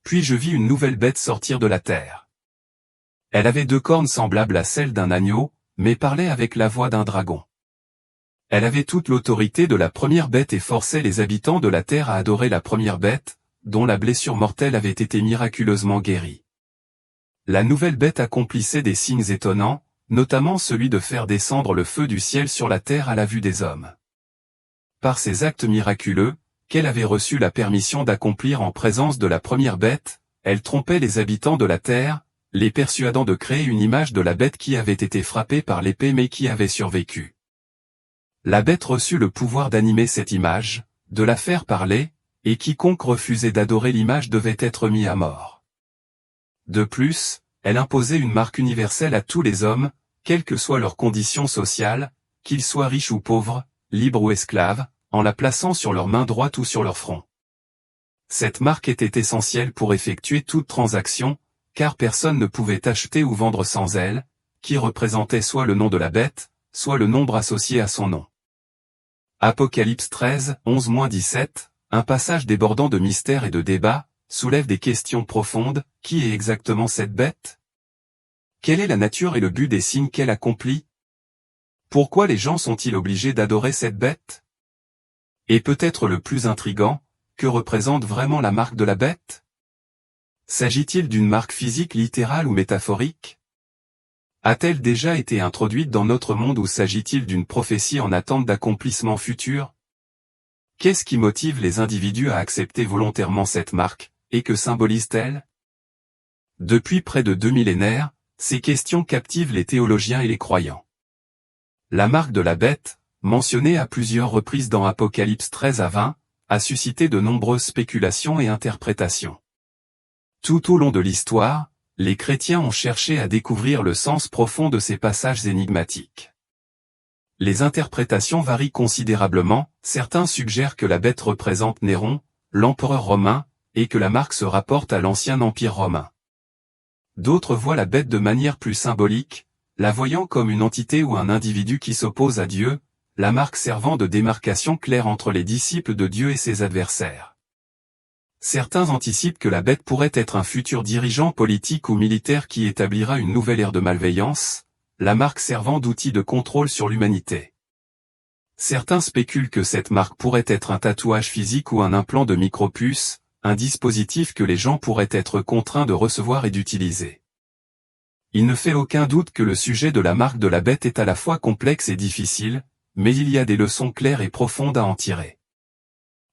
Puis je vis une nouvelle bête sortir de la terre. Elle avait 2 cornes semblables à celles d'un agneau, mais parlait avec la voix d'un dragon. Elle avait toute l'autorité de la première bête et forçait les habitants de la terre à adorer la première bête, dont la blessure mortelle avait été miraculeusement guérie. La nouvelle bête accomplissait des signes étonnants, notamment celui de faire descendre le feu du ciel sur la terre à la vue des hommes. Par ces actes miraculeux, qu'elle avait reçu la permission d'accomplir en présence de la première bête, elle trompait les habitants de la terre, les persuadant de créer une image de la bête qui avait été frappée par l'épée mais qui avait survécu. La bête reçut le pouvoir d'animer cette image, de la faire parler, et quiconque refusait d'adorer l'image devait être mis à mort. De plus, elle imposait une marque universelle à tous les hommes, quelles que soient leurs conditions sociales, qu'ils soient riches ou pauvres, libres ou esclaves, en la plaçant sur leur main droite ou sur leur front. Cette marque était essentielle pour effectuer toute transaction, car personne ne pouvait acheter ou vendre sans elle, qui représentait soit le nom de la bête, soit le nombre associé à son nom. Apocalypse 13, 11-17, un passage débordant de mystère et de débat, soulève des questions profondes. Qui est exactement cette bête? Quelle est la nature et le but des signes qu'elle accomplit? Pourquoi les gens sont-ils obligés d'adorer cette bête? Et peut-être le plus intrigant, que représente vraiment la marque de la bête? S'agit-il d'une marque physique littérale ou métaphorique? A-t-elle déjà été introduite dans notre monde ou s'agit-il d'une prophétie en attente d'accomplissement futur? Qu'est-ce qui motive les individus à accepter volontairement cette marque, et que symbolise-t-elle? Depuis près de 2 millénaires, ces questions captivent les théologiens et les croyants. La marque de la bête, mentionnée à plusieurs reprises dans Apocalypse 13 à 20, a suscité de nombreuses spéculations et interprétations. Tout au long de l'histoire, les chrétiens ont cherché à découvrir le sens profond de ces passages énigmatiques. Les interprétations varient considérablement, certains suggèrent que la bête représente Néron, l'empereur romain, et que la marque se rapporte à l'ancien empire romain. D'autres voient la bête de manière plus symbolique, la voyant comme une entité ou un individu qui s'oppose à Dieu, la marque servant de démarcation claire entre les disciples de Dieu et ses adversaires. Certains anticipent que la bête pourrait être un futur dirigeant politique ou militaire qui établira une nouvelle ère de malveillance, la marque servant d'outil de contrôle sur l'humanité. Certains spéculent que cette marque pourrait être un tatouage physique ou un implant de micropuce, un dispositif que les gens pourraient être contraints de recevoir et d'utiliser. Il ne fait aucun doute que le sujet de la marque de la bête est à la fois complexe et difficile, mais il y a des leçons claires et profondes à en tirer.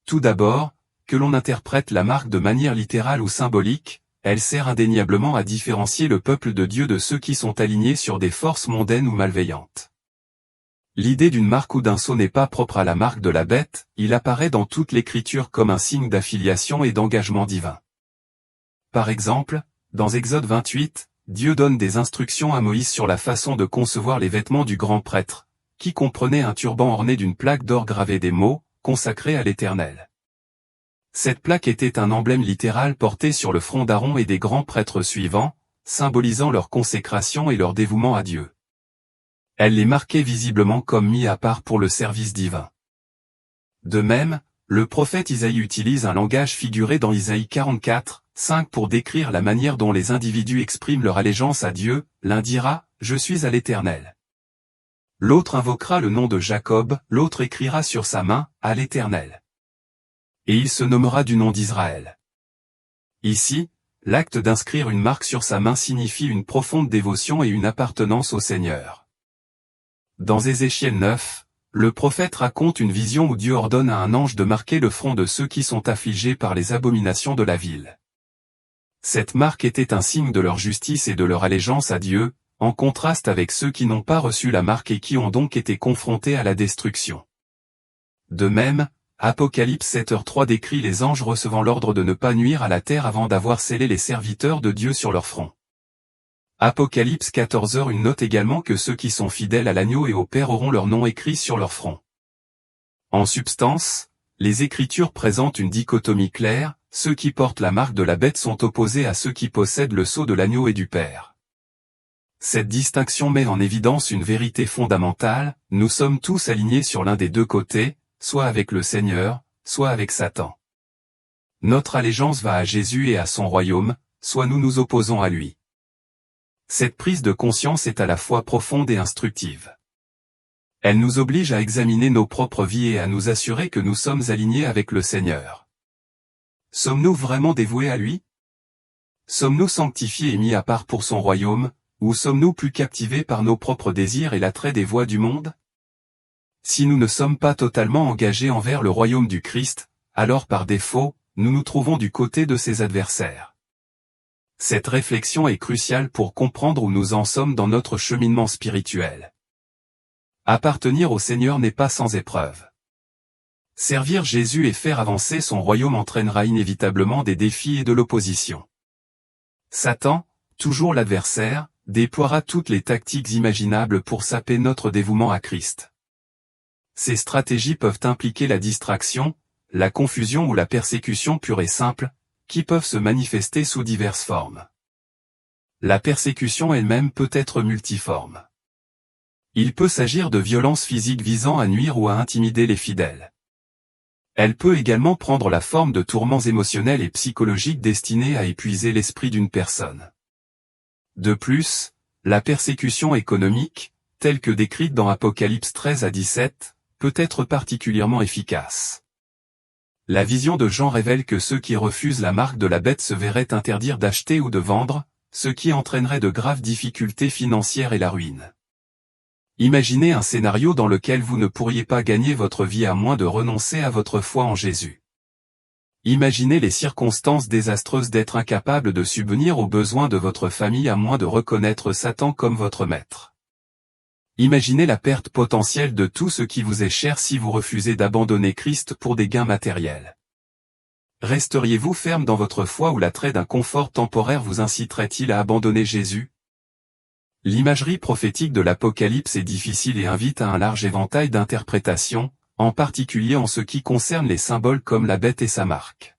Tout d'abord, que l'on interprète la marque de manière littérale ou symbolique, elle sert indéniablement à différencier le peuple de Dieu de ceux qui sont alignés sur des forces mondaines ou malveillantes. L'idée d'une marque ou d'un sceau n'est pas propre à la marque de la bête, il apparaît dans toute l'Écriture comme un signe d'affiliation et d'engagement divin. Par exemple, dans Exode 28, Dieu donne des instructions à Moïse sur la façon de concevoir les vêtements du grand prêtre, qui comprenait un turban orné d'une plaque d'or gravée des mots « consacré à l'Éternel ». Cette plaque était un emblème littéral porté sur le front d'Aaron et des grands prêtres suivants, symbolisant leur consécration et leur dévouement à Dieu. Elle les marquait visiblement comme mis à part pour le service divin. De même, le prophète Isaïe utilise un langage figuré dans Isaïe 44, 5 pour décrire la manière dont les individus expriment leur allégeance à Dieu. L'un dira « Je suis à l'Éternel ». L'autre invoquera le nom de Jacob, l'autre écrira sur sa main « À l'Éternel ». Et il se nommera du nom d'Israël. Ici, l'acte d'inscrire une marque sur sa main signifie une profonde dévotion et une appartenance au Seigneur. Dans Ézéchiel 9, le prophète raconte une vision où Dieu ordonne à un ange de marquer le front de ceux qui sont affligés par les abominations de la ville. Cette marque était un signe de leur justice et de leur allégeance à Dieu, en contraste avec ceux qui n'ont pas reçu la marque et qui ont donc été confrontés à la destruction. De même, Apocalypse 7h3 décrit les anges recevant l'ordre de ne pas nuire à la terre avant d'avoir scellé les serviteurs de Dieu sur leur front. Apocalypse 14h note également que ceux qui sont fidèles à l'agneau et au Père auront leur nom écrit sur leur front. En substance, les Écritures présentent une dichotomie claire, ceux qui portent la marque de la bête sont opposés à ceux qui possèdent le sceau de l'agneau et du Père. Cette distinction met en évidence une vérité fondamentale, nous sommes tous alignés sur l'un des deux côtés, soit avec le Seigneur, soit avec Satan. notre allégeance va à Jésus et à son royaume, soit nous nous opposons à lui. Cette prise de conscience est à la fois profonde et instructive. Elle nous oblige à examiner nos propres vies et à nous assurer que nous sommes alignés avec le Seigneur. Sommes-nous vraiment dévoués à lui? Sommes-nous sanctifiés et mis à part pour son royaume, ou sommes-nous plus captivés par nos propres désirs et l'attrait des voies du monde? Si nous ne sommes pas totalement engagés envers le royaume du Christ, alors par défaut, nous nous trouvons du côté de ses adversaires. Cette réflexion est cruciale pour comprendre où nous en sommes dans notre cheminement spirituel. Appartenir au Seigneur n'est pas sans épreuve. Servir Jésus et faire avancer son royaume entraînera inévitablement des défis et de l'opposition. Satan, toujours l'adversaire, déploiera toutes les tactiques imaginables pour saper notre dévouement à Christ. Ces stratégies peuvent impliquer la distraction, la confusion ou la persécution pure et simple, qui peuvent se manifester sous diverses formes. La persécution elle-même peut être multiforme. Il peut s'agir de violences physiques visant à nuire ou à intimider les fidèles. Elle peut également prendre la forme de tourments émotionnels et psychologiques destinés à épuiser l'esprit d'une personne. De plus, la persécution économique, telle que décrite dans Apocalypse 13 à 17, peut être particulièrement efficace. La vision de Jean révèle que ceux qui refusent la marque de la bête se verraient interdire d'acheter ou de vendre, ce qui entraînerait de graves difficultés financières et la ruine. Imaginez un scénario dans lequel vous ne pourriez pas gagner votre vie à moins de renoncer à votre foi en Jésus. Imaginez les circonstances désastreuses d'être incapable de subvenir aux besoins de votre famille à moins de reconnaître Satan comme votre maître. Imaginez la perte potentielle de tout ce qui vous est cher si vous refusez d'abandonner Christ pour des gains matériels. Resteriez-vous ferme dans votre foi ou l'attrait d'un confort temporaire vous inciterait-il à abandonner Jésus? L'imagerie prophétique de l'Apocalypse est difficile et invite à un large éventail d'interprétations, en particulier en ce qui concerne les symboles comme la bête et sa marque.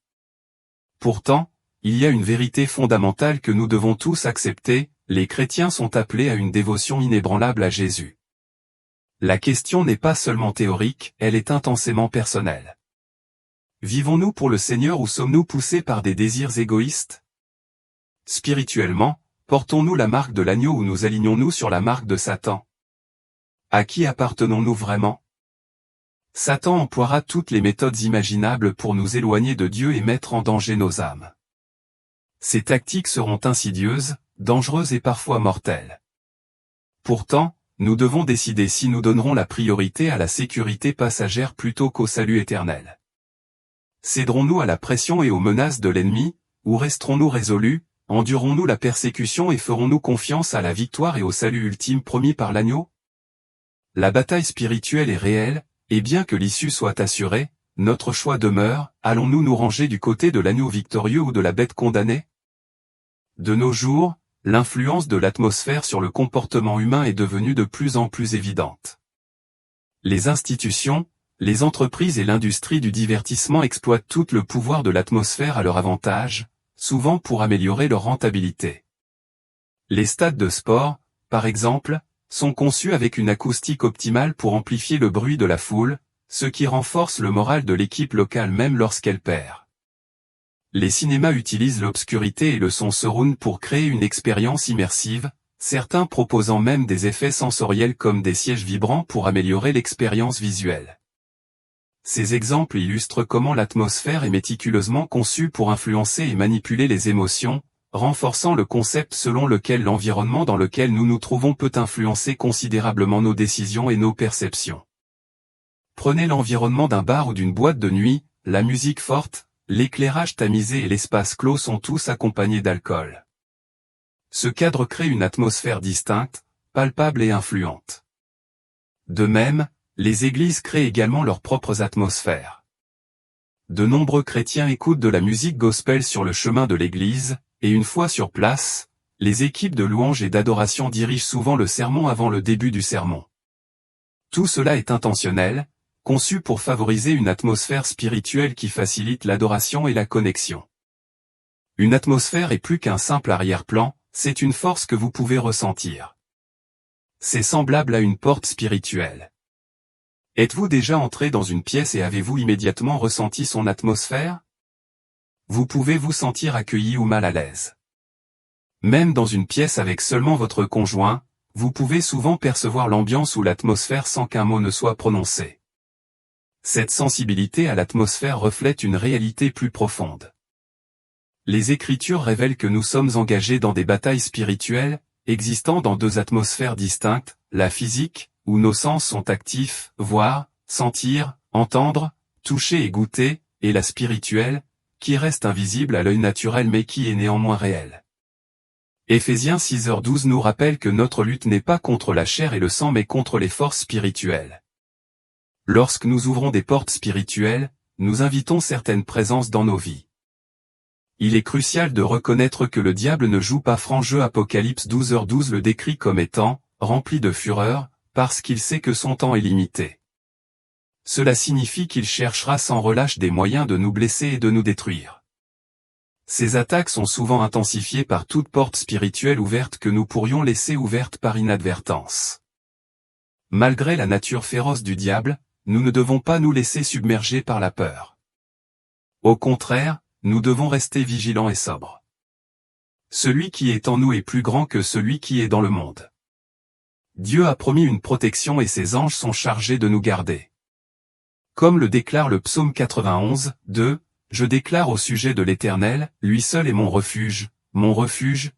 Pourtant, il y a une vérité fondamentale que nous devons tous accepter, les chrétiens sont appelés à une dévotion inébranlable à Jésus. La question n'est pas seulement théorique, elle est intensément personnelle. Vivons-nous pour le Seigneur ou sommes-nous poussés par des désirs égoïstes? Spirituellement, portons-nous la marque de l'agneau ou nous alignons-nous sur la marque de Satan? À qui appartenons-nous vraiment? Satan emploiera toutes les méthodes imaginables pour nous éloigner de Dieu et mettre en danger nos âmes. Ces tactiques seront insidieuses, dangereuses et parfois mortelles. Pourtant, nous devons décider si nous donnerons la priorité à la sécurité passagère plutôt qu'au salut éternel. Céderons-nous à la pression et aux menaces de l'ennemi, ou resterons-nous résolus? Endurons-nous la persécution et ferons-nous confiance à la victoire et au salut ultime promis par l'agneau? La bataille spirituelle est réelle, et bien que l'issue soit assurée, notre choix demeure, allons-nous nous ranger du côté de l'agneau victorieux ou de la bête condamnée? De nos jours, l'influence de l'atmosphère sur le comportement humain est devenue de plus en plus évidente. Les institutions, les entreprises et l'industrie du divertissement exploitent tout le pouvoir de l'atmosphère à leur avantage, souvent pour améliorer leur rentabilité. Les stades de sport, par exemple, sont conçus avec une acoustique optimale pour amplifier le bruit de la foule, ce qui renforce le moral de l'équipe locale même lorsqu'elle perd. Les cinémas utilisent l'obscurité et le son surround pour créer une expérience immersive, certains proposant même des effets sensoriels comme des sièges vibrants pour améliorer l'expérience visuelle. Ces exemples illustrent comment l'atmosphère est méticuleusement conçue pour influencer et manipuler les émotions, renforçant le concept selon lequel l'environnement dans lequel nous nous trouvons peut influencer considérablement nos décisions et nos perceptions. Prenez l'environnement d'un bar ou d'une boîte de nuit, la musique forte, l'éclairage tamisé et l'espace clos sont tous accompagnés d'alcool. Ce cadre crée une atmosphère distincte, palpable et influente. De même, les églises créent également leurs propres atmosphères. De nombreux chrétiens écoutent de la musique gospel sur le chemin de l'église, et une fois sur place, les équipes de louange et d'adoration dirigent souvent le sermon avant le début du sermon. Tout cela est intentionnel, conçu pour favoriser une atmosphère spirituelle qui facilite l'adoration et la connexion. Une atmosphère est plus qu'un simple arrière-plan, c'est une force que vous pouvez ressentir. C'est semblable à une porte spirituelle. Êtes-vous déjà entré dans une pièce et avez-vous immédiatement ressenti son atmosphère? vous pouvez vous sentir accueilli ou mal à l'aise. Même dans une pièce avec seulement votre conjoint, vous pouvez souvent percevoir l'ambiance ou l'atmosphère sans qu'un mot ne soit prononcé. Cette sensibilité à l'atmosphère reflète une réalité plus profonde. Les Écritures révèlent que nous sommes engagés dans des batailles spirituelles, existant dans deux atmosphères distinctes, la physique, où nos sens sont actifs, voir, sentir, entendre, toucher et goûter, et la spirituelle, qui reste invisible à l'œil naturel mais qui est néanmoins réelle. Éphésiens 6h12 nous rappelle que notre lutte n'est pas contre la chair et le sang mais contre les forces spirituelles. Lorsque nous ouvrons des portes spirituelles, nous invitons certaines présences dans nos vies. Il est crucial de reconnaître que le diable ne joue pas franc jeu. Apocalypse 12h12 le décrit comme étant « rempli de fureur », parce qu'il sait que son temps est limité. Cela signifie qu'il cherchera sans relâche des moyens de nous blesser et de nous détruire. Ces attaques sont souvent intensifiées par toute porte spirituelle ouverte que nous pourrions laisser ouverte par inadvertance. Malgré la nature féroce du diable, nous ne devons pas nous laisser submerger par la peur. Au contraire, nous devons rester vigilants et sobres. Celui qui est en nous est plus grand que celui qui est dans le monde. Dieu a promis une protection et ses anges sont chargés de nous garder. Comme le déclare le psaume 91, 2, « Je déclare au sujet de l'Éternel, lui seul est mon refuge,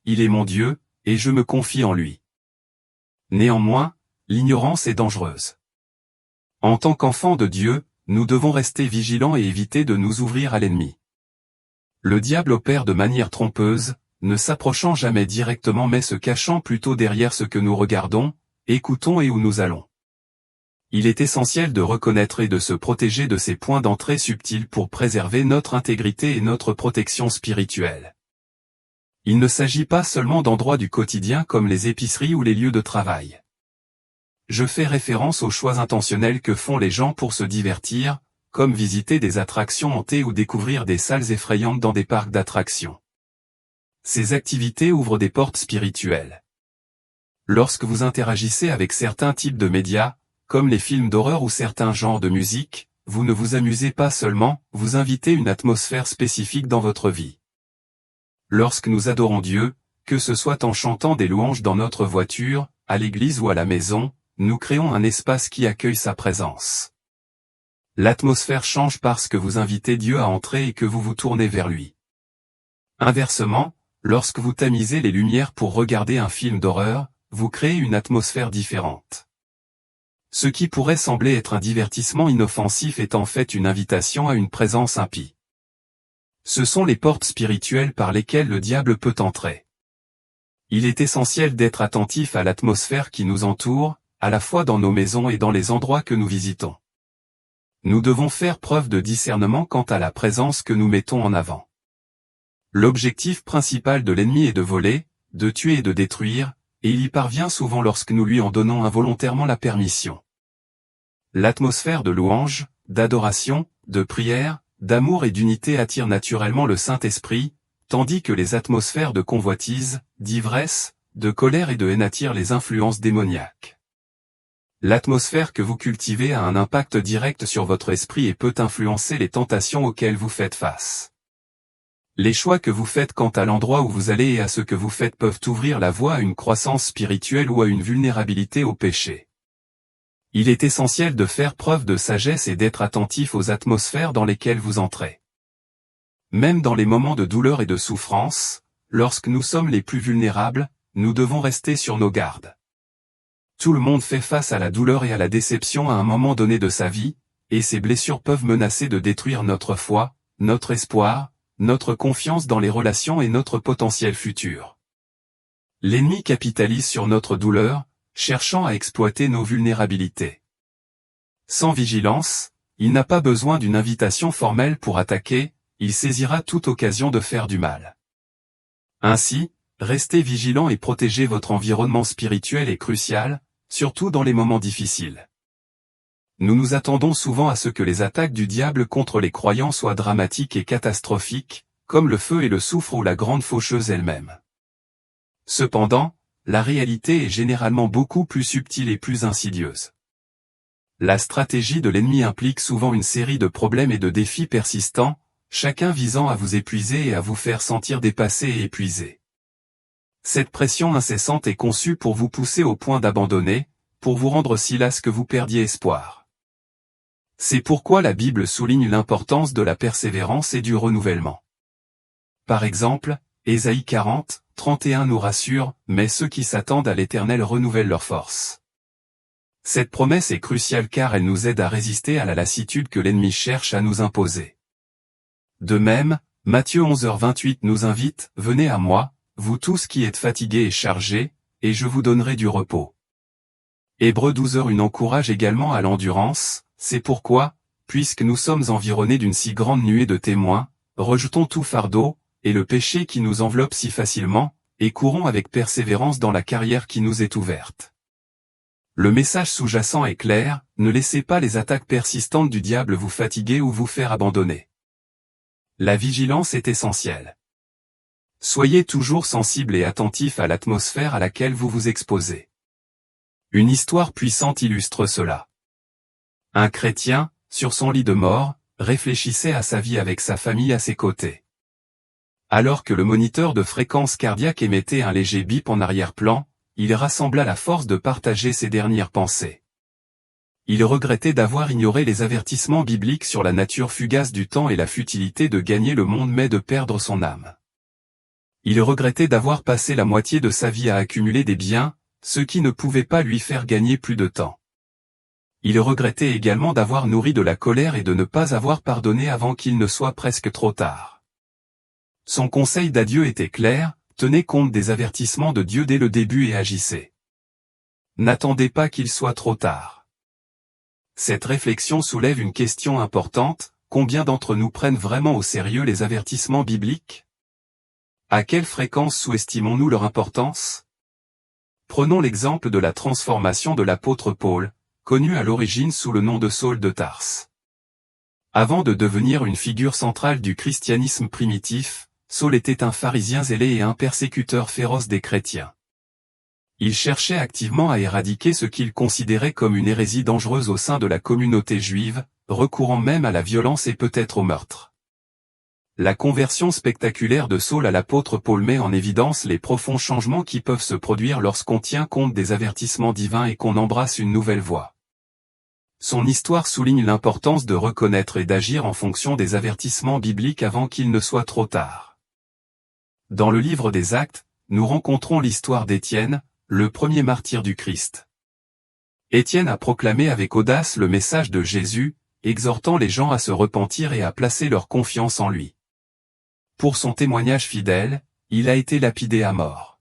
il est mon Dieu, et je me confie en lui. » Néanmoins, l'ignorance est dangereuse. En tant qu'enfants de Dieu, nous devons rester vigilants et éviter de nous ouvrir à l'ennemi. Le diable opère de manière trompeuse, ne s'approchant jamais directement mais se cachant plutôt derrière ce que nous regardons, écoutons et où nous allons. Il est essentiel de reconnaître et de se protéger de ces points d'entrée subtils pour préserver notre intégrité et notre protection spirituelle. Il ne s'agit pas seulement d'endroits du quotidien comme les épiceries ou les lieux de travail. Je fais référence aux choix intentionnels que font les gens pour se divertir, comme visiter des attractions hantées ou découvrir des salles effrayantes dans des parcs d'attractions. Ces activités ouvrent des portes spirituelles. Lorsque vous interagissez avec certains types de médias, comme les films d'horreur ou certains genres de musique, vous ne vous amusez pas seulement, vous invitez une atmosphère spécifique dans votre vie. Lorsque nous adorons Dieu, que ce soit en chantant des louanges dans notre voiture, à l'église ou à la maison, nous créons un espace qui accueille sa présence. L'atmosphère change parce que vous invitez Dieu à entrer et que vous vous tournez vers lui. Inversement, lorsque vous tamisez les lumières pour regarder un film d'horreur, vous créez une atmosphère différente. Ce qui pourrait sembler être un divertissement inoffensif est en fait une invitation à une présence impie. Ce sont les portes spirituelles par lesquelles le diable peut entrer. Il est essentiel d'être attentif à l'atmosphère qui nous entoure, à la fois dans nos maisons et dans les endroits que nous visitons. Nous devons faire preuve de discernement quant à la présence que nous mettons en avant. L'objectif principal de l'ennemi est de voler, de tuer et de détruire, et il y parvient souvent lorsque nous lui en donnons involontairement la permission. L'atmosphère de louange, d'adoration, de prière, d'amour et d'unité attire naturellement le Saint-Esprit, tandis que les atmosphères de convoitise, d'ivresse, de colère et de haine attirent les influences démoniaques. L'atmosphère que vous cultivez a un impact direct sur votre esprit et peut influencer les tentations auxquelles vous faites face. Les choix que vous faites quant à l'endroit où vous allez et à ce que vous faites peuvent ouvrir la voie à une croissance spirituelle ou à une vulnérabilité au péché. Il est essentiel de faire preuve de sagesse et d'être attentif aux atmosphères dans lesquelles vous entrez. Même dans les moments de douleur et de souffrance, lorsque nous sommes les plus vulnérables, nous devons rester sur nos gardes. Tout le monde fait face à la douleur et à la déception à un moment donné de sa vie, et ces blessures peuvent menacer de détruire notre foi, notre espoir, notre confiance dans les relations et notre potentiel futur. L'ennemi capitalise sur notre douleur, cherchant à exploiter nos vulnérabilités. Sans vigilance, il n'a pas besoin d'une invitation formelle pour attaquer, il saisira toute occasion de faire du mal. Ainsi, rester vigilant et protéger votre environnement spirituel est crucial, surtout dans les moments difficiles. Nous nous attendons souvent à ce que les attaques du diable contre les croyants soient dramatiques et catastrophiques, comme le feu et le soufre ou la grande faucheuse elle-même. Cependant, la réalité est généralement beaucoup plus subtile et plus insidieuse. La stratégie de l'ennemi implique souvent une série de problèmes et de défis persistants, chacun visant à vous épuiser et à vous faire sentir dépassé et épuisé. Cette pression incessante est conçue pour vous pousser au point d'abandonner, pour vous rendre si las que vous perdiez espoir. C'est pourquoi la Bible souligne l'importance de la persévérance et du renouvellement. Par exemple, Ésaïe 40, 31 nous rassure, « Mais ceux qui s'attendent à l'Éternel renouvellent leurs forces. » Cette promesse est cruciale car elle nous aide à résister à la lassitude que l'ennemi cherche à nous imposer. De même, Matthieu 11h28 nous invite, « Venez à moi, vous tous qui êtes fatigués et chargés, et je vous donnerai du repos. » Hébreux 12h encourage également à l'endurance, c'est pourquoi, puisque nous sommes environnés d'une si grande nuée de témoins, rejetons tout fardeau, et le péché qui nous enveloppe si facilement, et courons avec persévérance dans la carrière qui nous est ouverte. Le message sous-jacent est clair, ne laissez pas les attaques persistantes du diable vous fatiguer ou vous faire abandonner. La vigilance est essentielle. Soyez toujours sensible et attentif à l'atmosphère à laquelle vous vous exposez. Une histoire puissante illustre cela. Un chrétien, sur son lit de mort, réfléchissait à sa vie avec sa famille à ses côtés. Alors que le moniteur de fréquence cardiaque émettait un léger bip en arrière-plan, il rassembla la force de partager ses dernières pensées. Il regrettait d'avoir ignoré les avertissements bibliques sur la nature fugace du temps et la futilité de gagner le monde mais de perdre son âme. Il regrettait d'avoir passé la moitié de sa vie à accumuler des biens, ce qui ne pouvait pas lui faire gagner plus de temps. Il regrettait également d'avoir nourri de la colère et de ne pas avoir pardonné avant qu'il ne soit presque trop tard. Son conseil d'adieu était clair, tenez compte des avertissements de Dieu dès le début et agissez. N'attendez pas qu'il soit trop tard. Cette réflexion soulève une question importante, combien d'entre nous prennent vraiment au sérieux les avertissements bibliques? À quelle fréquence sous-estimons-nous leur importance? Prenons l'exemple de la transformation de l'apôtre Paul, connu à l'origine sous le nom de Saul de Tarse. Avant de devenir une figure centrale du christianisme primitif, Saul était un pharisien zélé et un persécuteur féroce des chrétiens. Il cherchait activement à éradiquer ce qu'il considérait comme une hérésie dangereuse au sein de la communauté juive, recourant même à la violence et peut-être au meurtre. La conversion spectaculaire de Saul à l'apôtre Paul met en évidence les profonds changements qui peuvent se produire lorsqu'on tient compte des avertissements divins et qu'on embrasse une nouvelle voie. Son histoire souligne l'importance de reconnaître et d'agir en fonction des avertissements bibliques avant qu'il ne soit trop tard. Dans le livre des Actes, nous rencontrons l'histoire d'Étienne, le premier martyr du Christ. Étienne a proclamé avec audace le message de Jésus, exhortant les gens à se repentir et à placer leur confiance en lui. Pour son témoignage fidèle, il a été lapidé à mort.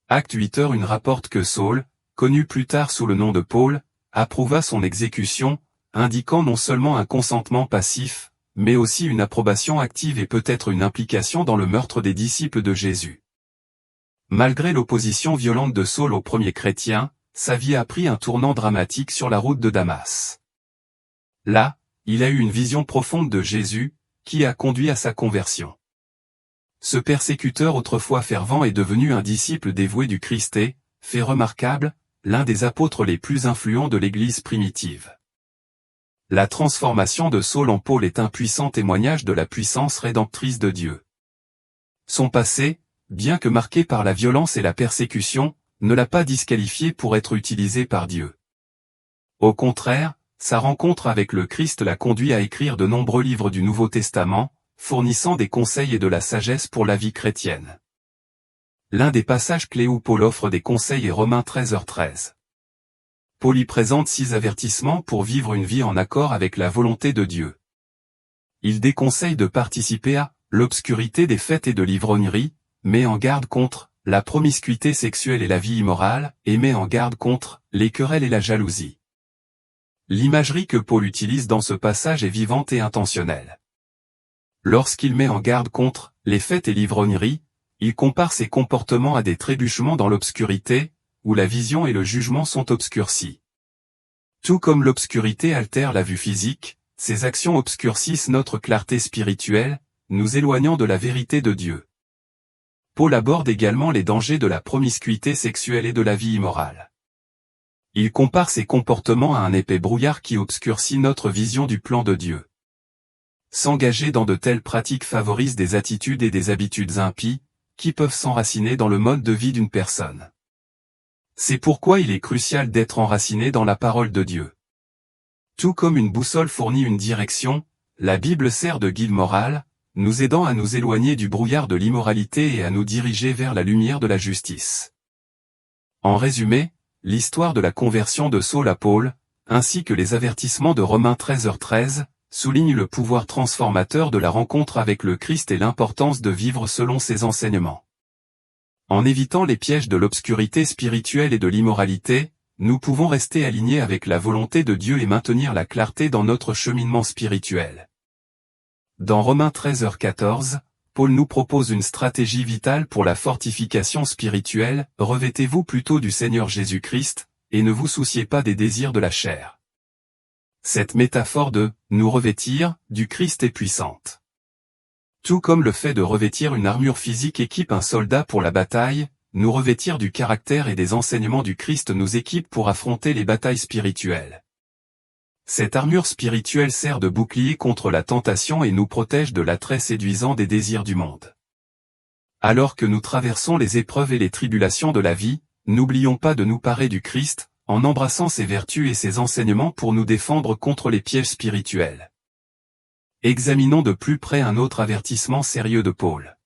Acte 8h rapporte que Saul, connu plus tard sous le nom de Paul, approuva son exécution, indiquant non seulement un consentement passif, mais aussi une approbation active et peut-être une implication dans le meurtre des disciples de Jésus. Malgré l'opposition violente de Saul aux premiers chrétiens, sa vie a pris un tournant dramatique sur la route de Damas. Là, il a eu une vision profonde de Jésus, qui a conduit à sa conversion. Ce persécuteur autrefois fervent est devenu un disciple dévoué du Christ et, fait remarquable, l'un des apôtres les plus influents de l'Église primitive. La transformation de Saul en Paul est un puissant témoignage de la puissance rédemptrice de Dieu. Son passé, bien que marqué par la violence et la persécution, ne l'a pas disqualifié pour être utilisé par Dieu. Au contraire, sa rencontre avec le Christ l'a conduit à écrire de nombreux livres du Nouveau Testament, fournissant des conseils et de la sagesse pour la vie chrétienne. L'un des passages clés où Paul offre des conseils est Romains 13h13. Paul y présente 6 avertissements pour vivre une vie en accord avec la volonté de Dieu. Il déconseille de participer à l'obscurité des fêtes et de l'ivrognerie, met en garde contre la promiscuité sexuelle et la vie immorale, et met en garde contre les querelles et la jalousie. L'imagerie que Paul utilise dans ce passage est vivante et intentionnelle. Lorsqu'il met en garde contre les fêtes et l'ivrognerie, il compare ses comportements à des trébuchements dans l'obscurité, où la vision et le jugement sont obscurcis. Tout comme l'obscurité altère la vue physique, ces actions obscurcissent notre clarté spirituelle, nous éloignant de la vérité de Dieu. Paul aborde également les dangers de la promiscuité sexuelle et de la vie immorale. Il compare ces comportements à un épais brouillard qui obscurcit notre vision du plan de Dieu. S'engager dans de telles pratiques favorise des attitudes et des habitudes impies, qui peuvent s'enraciner dans le mode de vie d'une personne. C'est pourquoi il est crucial d'être enraciné dans la parole de Dieu. Tout comme une boussole fournit une direction, la Bible sert de guide moral, nous aidant à nous éloigner du brouillard de l'immoralité et à nous diriger vers la lumière de la justice. En résumé, l'histoire de la conversion de Saul à Paul, ainsi que les avertissements de Romains 13h13, soulignent le pouvoir transformateur de la rencontre avec le Christ et l'importance de vivre selon ses enseignements. En évitant les pièges de l'obscurité spirituelle et de l'immoralité, nous pouvons rester alignés avec la volonté de Dieu et maintenir la clarté dans notre cheminement spirituel. Dans Romains 13h14, Paul nous propose une stratégie vitale pour la fortification spirituelle, revêtez-vous plutôt du Seigneur Jésus-Christ, et ne vous souciez pas des désirs de la chair. Cette métaphore de « nous revêtir » du Christ est puissante. Tout comme le fait de revêtir une armure physique équipe un soldat pour la bataille, nous revêtir du caractère et des enseignements du Christ nous équipe pour affronter les batailles spirituelles. Cette armure spirituelle sert de bouclier contre la tentation et nous protège de l'attrait séduisant des désirs du monde. Alors que nous traversons les épreuves et les tribulations de la vie, n'oublions pas de nous parer du Christ, en embrassant ses vertus et ses enseignements pour nous défendre contre les pièges spirituels. Examinons de plus près un autre avertissement sérieux de Paul.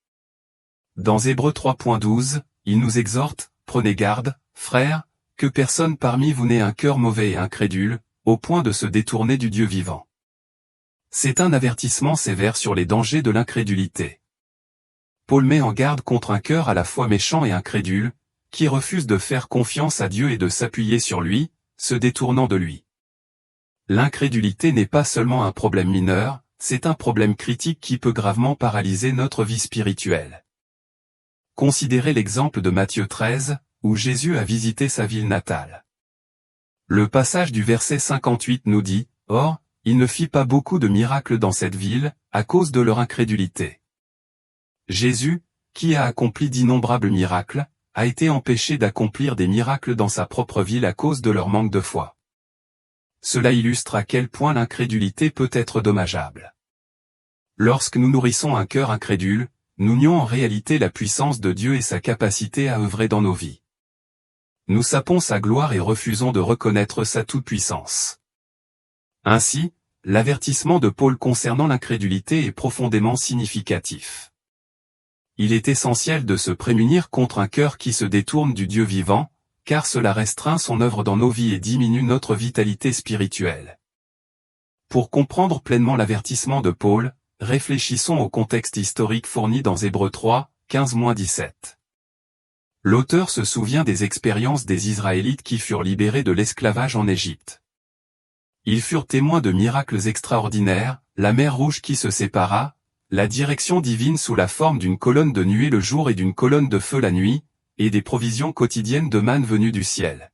Dans Hébreux 3.12, il nous exhorte, prenez garde, frères, que personne parmi vous n'ait un cœur mauvais et incrédule, au point de se détourner du Dieu vivant. C'est un avertissement sévère sur les dangers de l'incrédulité. Paul met en garde contre un cœur à la fois méchant et incrédule, qui refuse de faire confiance à Dieu et de s'appuyer sur lui, se détournant de lui. L'incrédulité n'est pas seulement un problème mineur, c'est un problème critique qui peut gravement paralyser notre vie spirituelle. Considérez l'exemple de Matthieu 13, où Jésus a visité sa ville natale. Le passage du verset 58 nous dit, « Or, il ne fit pas beaucoup de miracles dans cette ville, à cause de leur incrédulité. » Jésus, qui a accompli d'innombrables miracles, a été empêché d'accomplir des miracles dans sa propre ville à cause de leur manque de foi. Cela illustre à quel point l'incrédulité peut être dommageable. Lorsque nous nourrissons un cœur incrédule, nous nions en réalité la puissance de Dieu et sa capacité à œuvrer dans nos vies. Nous sapons sa gloire et refusons de reconnaître sa toute-puissance. Ainsi, l'avertissement de Paul concernant l'incrédulité est profondément significatif. Il est essentiel de se prémunir contre un cœur qui se détourne du Dieu vivant, car cela restreint son œuvre dans nos vies et diminue notre vitalité spirituelle. Pour comprendre pleinement l'avertissement de Paul, réfléchissons au contexte historique fourni dans Hébreux 3, 15-17. L'auteur se souvient des expériences des Israélites qui furent libérés de l'esclavage en Égypte. Ils furent témoins de miracles extraordinaires, la mer Rouge qui se sépara, la direction divine sous la forme d'une colonne de nuée le jour et d'une colonne de feu la nuit, et des provisions quotidiennes de manne venues du ciel.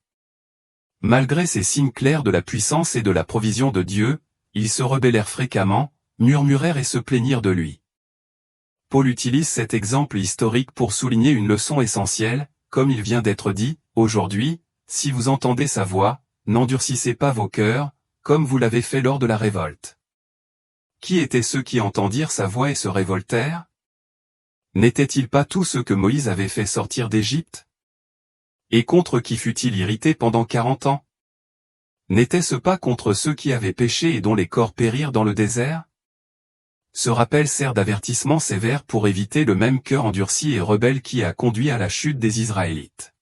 Malgré ces signes clairs de la puissance et de la provision de Dieu, ils se rebellèrent fréquemment, murmurèrent et se plaignirent de lui. Paul utilise cet exemple historique pour souligner une leçon essentielle, comme il vient d'être dit, aujourd'hui, si vous entendez sa voix, n'endurcissez pas vos cœurs, comme vous l'avez fait lors de la révolte. Qui étaient ceux qui entendirent sa voix et se révoltèrent? N'étaient-ils pas tous ceux que Moïse avait fait sortir d'Égypte? Et contre qui fut-il irrité pendant 40 ans? N'était-ce pas contre ceux qui avaient péché et dont les corps périrent dans le désert? Ce rappel sert d'avertissement sévère pour éviter le même cœur endurci et rebelle qui a conduit à la chute des Israélites.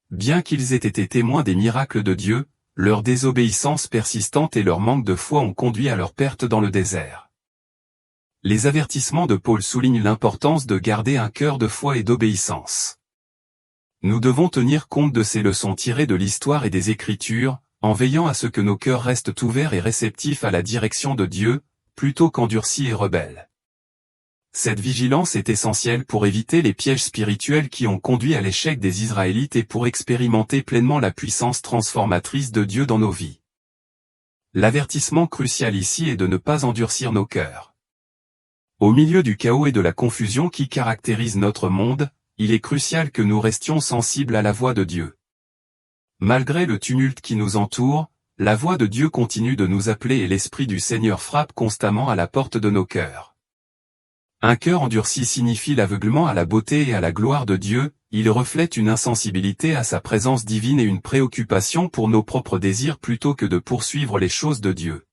Bien qu'ils aient été témoins des miracles de Dieu, leur désobéissance persistante et leur manque de foi ont conduit à leur perte dans le désert. Les avertissements de Paul soulignent l'importance de garder un cœur de foi et d'obéissance. Nous devons tenir compte de ces leçons tirées de l'histoire et des Écritures, en veillant à ce que nos cœurs restent ouverts et réceptifs à la direction de Dieu, plutôt qu'endurcis et rebelles. Cette vigilance est essentielle pour éviter les pièges spirituels qui ont conduit à l'échec des Israélites et pour expérimenter pleinement la puissance transformatrice de Dieu dans nos vies. L'avertissement crucial ici est de ne pas endurcir nos cœurs. Au milieu du chaos et de la confusion qui caractérise notre monde, il est crucial que nous restions sensibles à la voix de Dieu. Malgré le tumulte qui nous entoure, la voix de Dieu continue de nous appeler et l'Esprit du Seigneur frappe constamment à la porte de nos cœurs. Un cœur endurci signifie l'aveuglement à la beauté et à la gloire de Dieu, il reflète une insensibilité à sa présence divine et une préoccupation pour nos propres désirs plutôt que de poursuivre les choses de Dieu.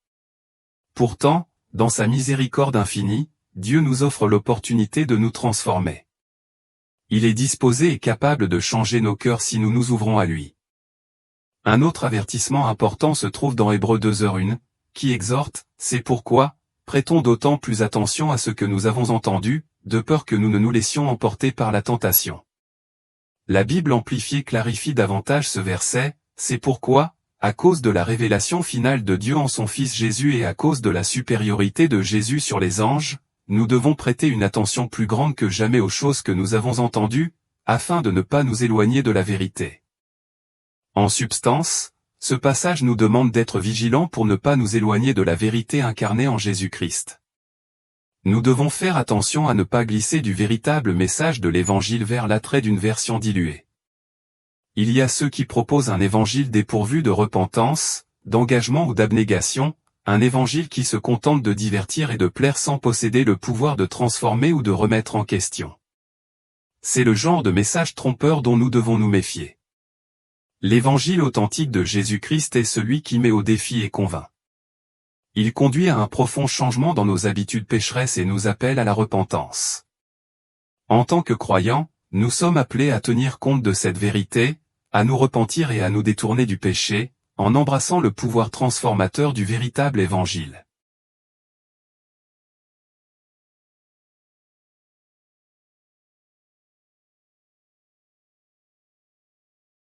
Pourtant, dans sa miséricorde infinie, Dieu nous offre l'opportunité de nous transformer. Il est disposé et capable de changer nos cœurs si nous nous ouvrons à lui. Un autre avertissement important se trouve dans Hébreux 2:1, qui exhorte, c'est pourquoi, prêtons d'autant plus attention à ce que nous avons entendu, de peur que nous ne nous laissions emporter par la tentation. La Bible amplifiée clarifie davantage ce verset, c'est pourquoi, à cause de la révélation finale de Dieu en son Fils Jésus et à cause de la supériorité de Jésus sur les anges, nous devons prêter une attention plus grande que jamais aux choses que nous avons entendues, afin de ne pas nous éloigner de la vérité. En substance, ce passage nous demande d'être vigilants pour ne pas nous éloigner de la vérité incarnée en Jésus-Christ. Nous devons faire attention à ne pas glisser du véritable message de l'Évangile vers l'attrait d'une version diluée. Il y a ceux qui proposent un évangile dépourvu de repentance, d'engagement ou d'abnégation, un évangile qui se contente de divertir et de plaire sans posséder le pouvoir de transformer ou de remettre en question. C'est le genre de message trompeur dont nous devons nous méfier. L'évangile authentique de Jésus-Christ est celui qui met au défi et convainc. Il conduit à un profond changement dans nos habitudes pécheresses et nous appelle à la repentance. En tant que croyants, nous sommes appelés à tenir compte de cette vérité, à nous repentir et à nous détourner du péché, en embrassant le pouvoir transformateur du véritable évangile.